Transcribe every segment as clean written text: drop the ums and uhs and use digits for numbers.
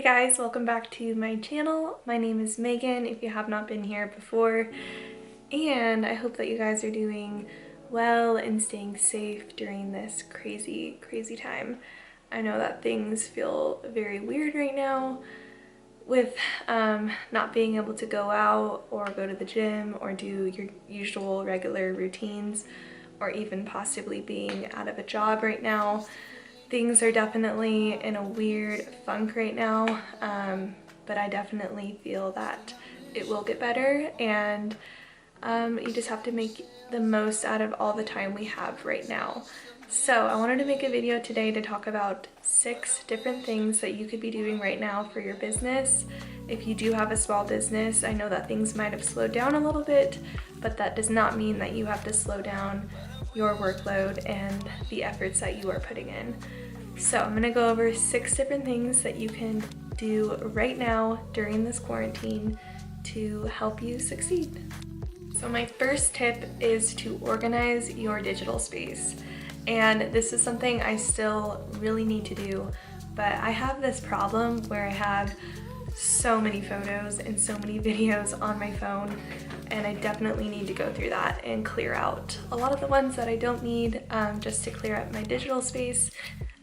guys, welcome back to my channel. My name is Megan if you have not been here before, and I hope that you guys are doing well and staying safe during this crazy time. I know that things feel very weird right now with not being able to go out or go to the gym or do your usual regular routines, or even possibly being out of a job right now. Things are definitely in a weird funk right now, but I definitely feel that it will get better, and you just have to make the most out of all the time we have right now. So I wanted to make a video today to talk about 6 different things that you could be doing right now for your business. If you do have a small business, I know that things might have slowed down a little bit, but that does not mean that you have to slow down your workload and the efforts that you are putting in. So I'm gonna go over 6 different things that you can do right now during this quarantine to help you succeed. So my first tip is to organize your digital space. And this is something I still really need to do, but I have this problem where I have so many photos and so many videos on my phone, and I definitely need to go through that and clear out a lot of the ones that I don't need, just to clear up my digital space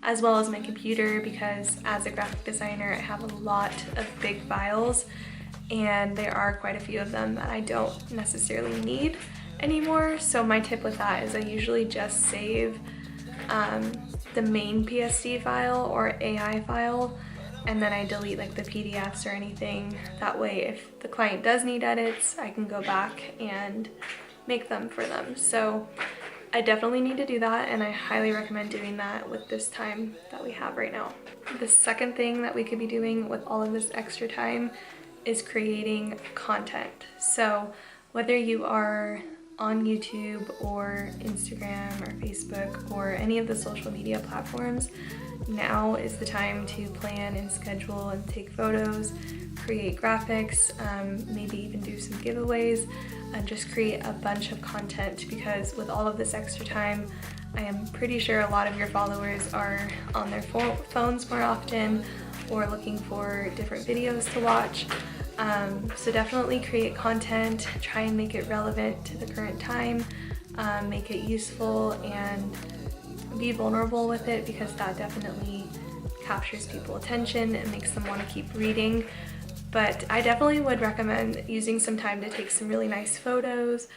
as well as my computer, because as a graphic designer I have a lot of big files and there are quite a few of them that I don't necessarily need anymore. So my tip with that is I usually just save the main PSD file or AI file, and then I delete like the PDFs or anything. That way if the client does need edits, I can go back and make them for them. So I definitely need to do that, and I highly recommend doing that with this time that we have right now. The second thing that we could be doing with all of this extra time is creating content. So whether you are on YouTube or Instagram or Facebook or any of the social media platforms, now is the time to plan and schedule and take photos, create graphics, maybe even do some giveaways, and just create a bunch of content, because with all of this extra time, I am pretty sure a lot of your followers are on their phones more often or looking for different videos to watch. So definitely create content, try and make it relevant to the current time, make it useful, and be vulnerable with it, because that definitely captures people's attention and makes them want to keep reading. But I definitely would recommend using some time to take some really nice photos,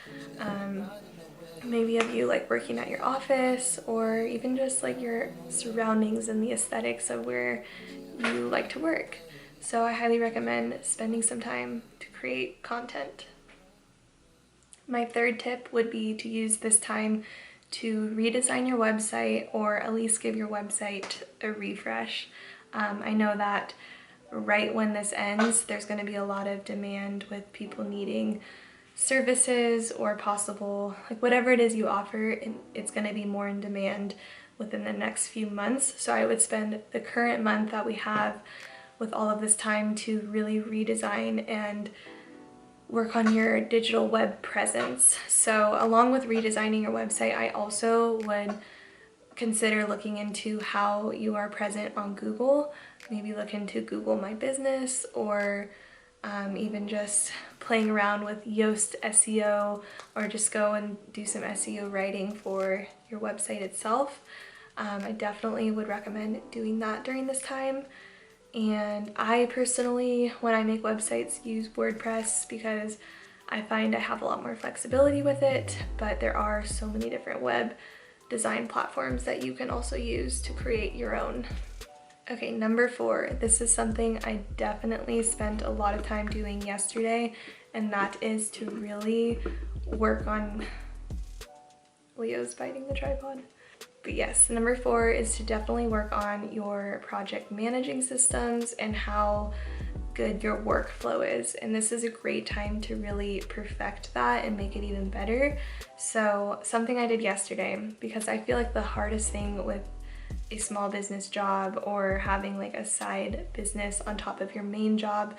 maybe of you like working at your office, or even just like your surroundings and the aesthetics of where you like to work. So I highly recommend spending some time to create content. My third tip would be to use this time to redesign your website, or at least give your website a refresh. I know that right when this ends, there's going to be a lot of demand with people needing services or possible, like whatever it is you offer, it's going to be more in demand within the next few months. So I would spend the current month that we have with all of this time to really redesign and work on your digital web presence. So along with redesigning your website, I also would consider looking into how you are present on Google. Maybe look into Google My Business, or even just playing around with Yoast SEO, or just go and do some SEO writing for your website itself. I definitely would recommend doing that during this time. And I personally, when I make websites, use WordPress because I find I have a lot more flexibility with it, but there are so many different web design platforms that you can also use to create your own. Okay, number 4, this is something I definitely spent a lot of time doing yesterday, and that is to really work on... Leo's biting the tripod. But yes, number 4 is to definitely work on your project managing systems and how good your workflow is. And this is a great time to really perfect that and make it even better. So something I did yesterday, because I feel like the hardest thing with a small business job or having like a side business on top of your main job,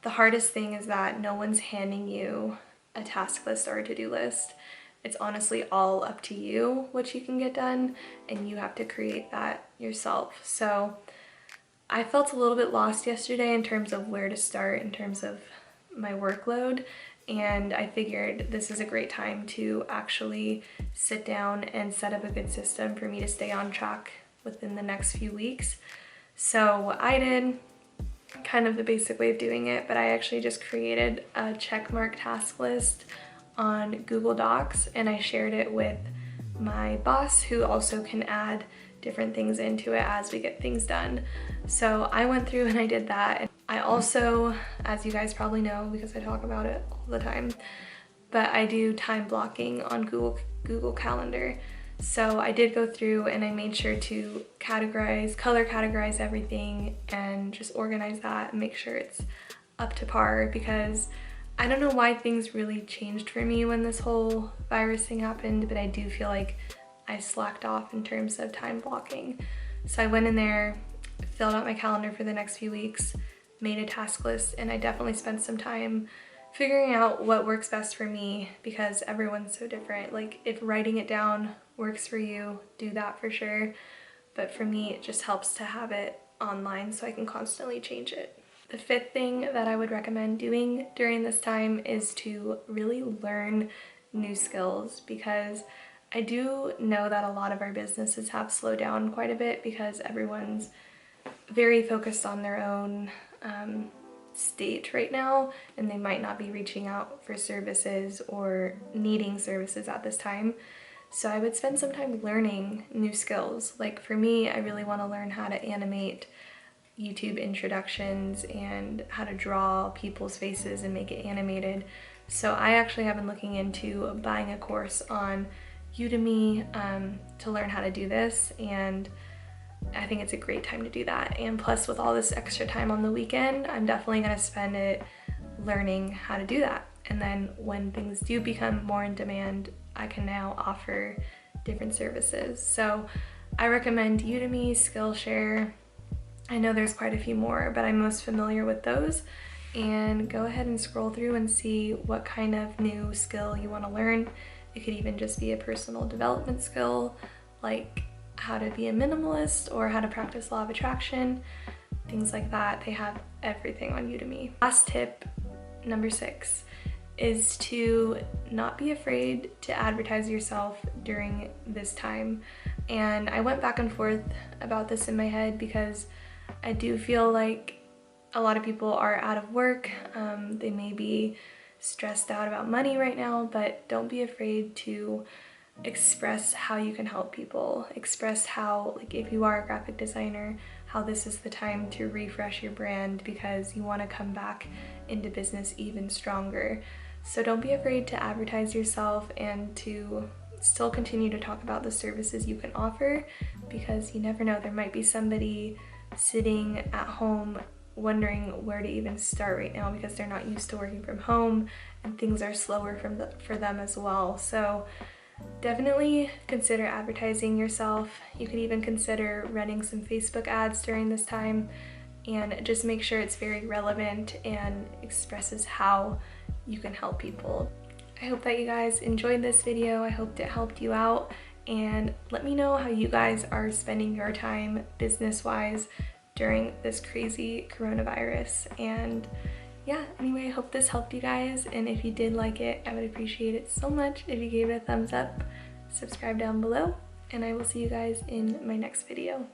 the hardest thing is that no one's handing you a task list or a to-do list. It's honestly all up to you what you can get done, and you have to create that yourself. So I felt a little bit lost yesterday in terms of where to start in terms of my workload, and I figured this is a great time to actually sit down and set up a good system for me to stay on track within the next few weeks. So what I did, kind of the basic way of doing it, but I actually just created a checkmark task list on Google Docs, and I shared it with my boss, who also can add different things into it as we get things done. So I went through and I did that. I also, as you guys probably know because I talk about it all the time, but I do time blocking on Google Calendar. So I did go through and I made sure to color categorize everything and just organize that and make sure it's up to par, because I don't know why things really changed for me when this whole virus thing happened, but I do feel like I slacked off in terms of time blocking. So I went in there, filled out my calendar for the next few weeks, made a task list, and I definitely spent some time figuring out what works best for me, because everyone's so different. Like, if writing it down works for you, do that for sure. But for me, it just helps to have it online so I can constantly change it. The fifth thing that I would recommend doing during this time is to really learn new skills, because I do know that a lot of our businesses have slowed down quite a bit because everyone's very focused on their own state right now, and they might not be reaching out for services or needing services at this time. So I would spend some time learning new skills. Like for me, I really want to learn how to animate YouTube introductions and how to draw people's faces and make it animated. So I actually have been looking into buying a course on Udemy to learn how to do this, and I think it's a great time to do that. And plus, with all this extra time on the weekend, I'm definitely going to spend it learning how to do that. And then when things do become more in demand, I can now offer different services. So I recommend Udemy, Skillshare. I know there's quite a few more, but I'm most familiar with those. And go ahead and scroll through and see what kind of new skill you want to learn. It could even just be a personal development skill, like how to be a minimalist or how to practice law of attraction, things like that. They have everything on Udemy. Last tip, number 6, is to not be afraid to advertise yourself during this time. And I went back and forth about this in my head because I do feel like a lot of people are out of work. They may be stressed out about money right now, but don't be afraid to express how you can help people. Express how, like if you are a graphic designer, how this is the time to refresh your brand because you want to come back into business even stronger. So don't be afraid to advertise yourself and to still continue to talk about the services you can offer, because you never know, there might be somebody sitting at home wondering where to even start right now because they're not used to working from home and things are slower for them as well. So definitely consider advertising yourself. You could even consider running some Facebook ads during this time, and just make sure it's very relevant and expresses how you can help people. I hope that you guys enjoyed this video. I hope it helped you out, and let me know how you guys are spending your time business-wise during this crazy coronavirus. And yeah, anyway, I hope this helped you guys, and if you did like it, I would appreciate it so much if you gave it a thumbs up, subscribe down below, and I will see you guys in my next video.